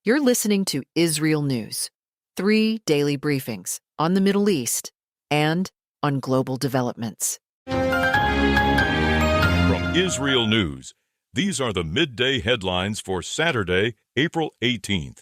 You're listening to IsReal News, 3 daily briefings on the Middle East and on global developments. From IsReal News, these are the midday headlines for Saturday, April 18th.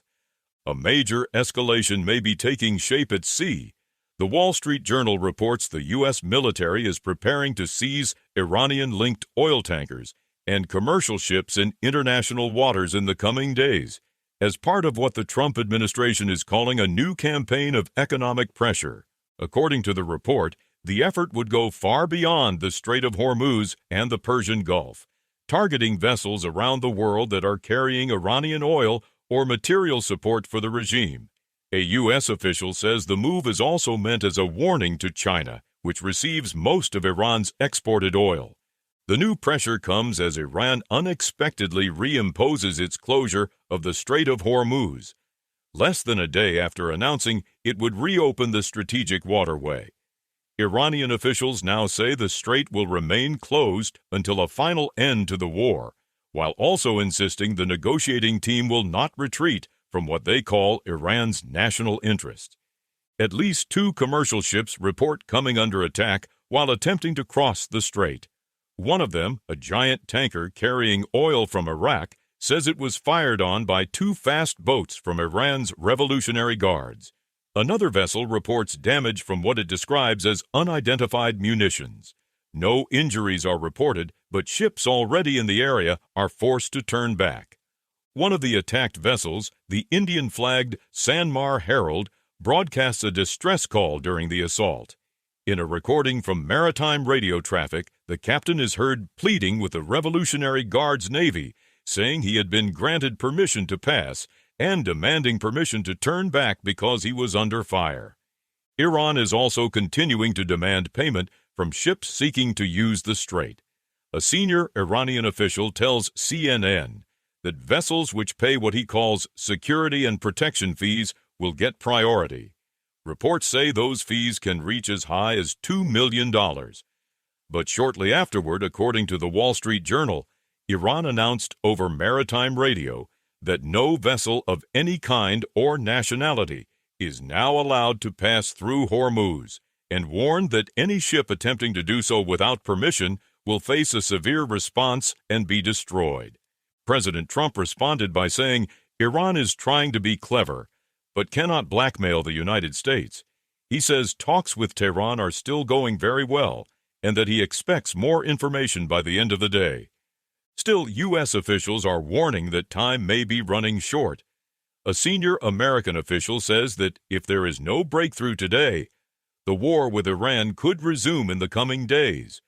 A major escalation may be taking shape at sea. The Wall Street Journal reports the U.S. military is preparing to seize Iranian-linked oil tankers and commercial ships in international waters in the coming days, as part of what the Trump administration is calling a new campaign of economic pressure. According to the report, the effort would go far beyond the Strait of Hormuz and the Persian Gulf, targeting vessels around the world that are carrying Iranian oil or material support for the regime. A U.S. official says the move is also meant as a warning to China, which receives most of Iran's exported oil. The new pressure comes as Iran unexpectedly reimposes its closure of the Strait of Hormuz, less than a day after announcing it would reopen the strategic waterway. Iranian officials now say the strait will remain closed until a final end to the war, while also insisting the negotiating team will not retreat from what they call Iran's national interest. At least 2 commercial ships report coming under attack while attempting to cross the strait. One of them, a giant tanker carrying oil from Iraq, says it was fired on by 2 fast boats from Iran's Revolutionary Guards. Another vessel reports damage from what it describes as unidentified munitions. No injuries are reported, but ships already in the area are forced to turn back. One of the attacked vessels, the Indian-flagged Sanmar Herald, broadcasts a distress call during the assault. In a recording from maritime radio traffic, the captain is heard pleading with the Revolutionary Guards Navy, saying he had been granted permission to pass and demanding permission to turn back because he was under fire. Iran is also continuing to demand payment from ships seeking to use the strait. A senior Iranian official tells CNN that vessels which pay what he calls security and protection fees will get priority. Reports say those fees can reach as high as $2 million. But shortly afterward, according to the Wall Street Journal, Iran announced over maritime radio that no vessel of any kind or nationality is now allowed to pass through Hormuz, and warned that any ship attempting to do so without permission will face a severe response and be destroyed. President Trump responded by saying Iran is trying to be clever, but cannot blackmail the United States. He says talks with Tehran are still going very well, and that he expects more information by the end of the day. Still, U.S. officials are warning that time may be running short. A senior American official says that if there is no breakthrough today, the war with Iran could resume in the coming days.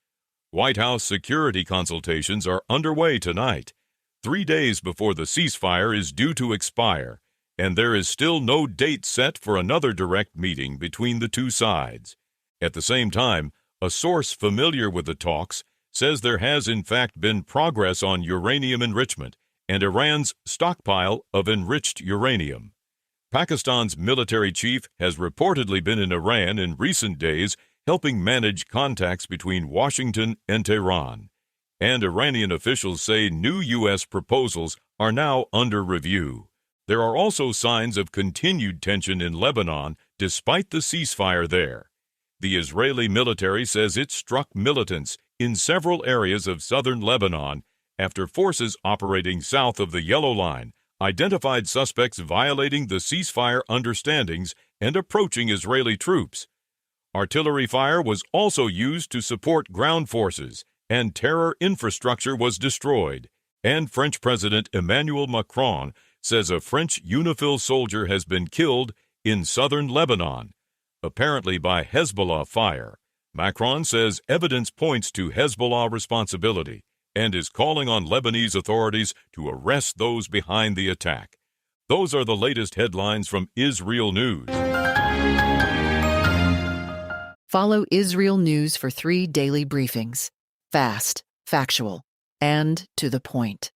White House security consultations are underway tonight, 3 days before the ceasefire is due to expire, and there is still no date set for another direct meeting between the 2 sides. At the same time, a source familiar with the talks says there has in fact been progress on uranium enrichment and Iran's stockpile of enriched uranium. Pakistan's military chief has reportedly been in Iran in recent days helping manage contacts between Washington and Tehran. And Iranian officials say new U.S. proposals are now under review. There are also signs of continued tension in Lebanon despite the ceasefire there. The Israeli military says it struck militants in several areas of southern Lebanon after forces operating south of the Yellow Line identified suspects violating the ceasefire understandings and approaching Israeli troops. Artillery fire was also used to support ground forces, and terror infrastructure was destroyed. And French President Emmanuel Macron says a French UNIFIL soldier has been killed in southern Lebanon, apparently by Hezbollah fire. Macron says evidence points to Hezbollah responsibility and is calling on Lebanese authorities to arrest those behind the attack. Those are the latest headlines from IsReal News. Follow IsReal News for 3 daily briefings. Fast, factual, and to the point.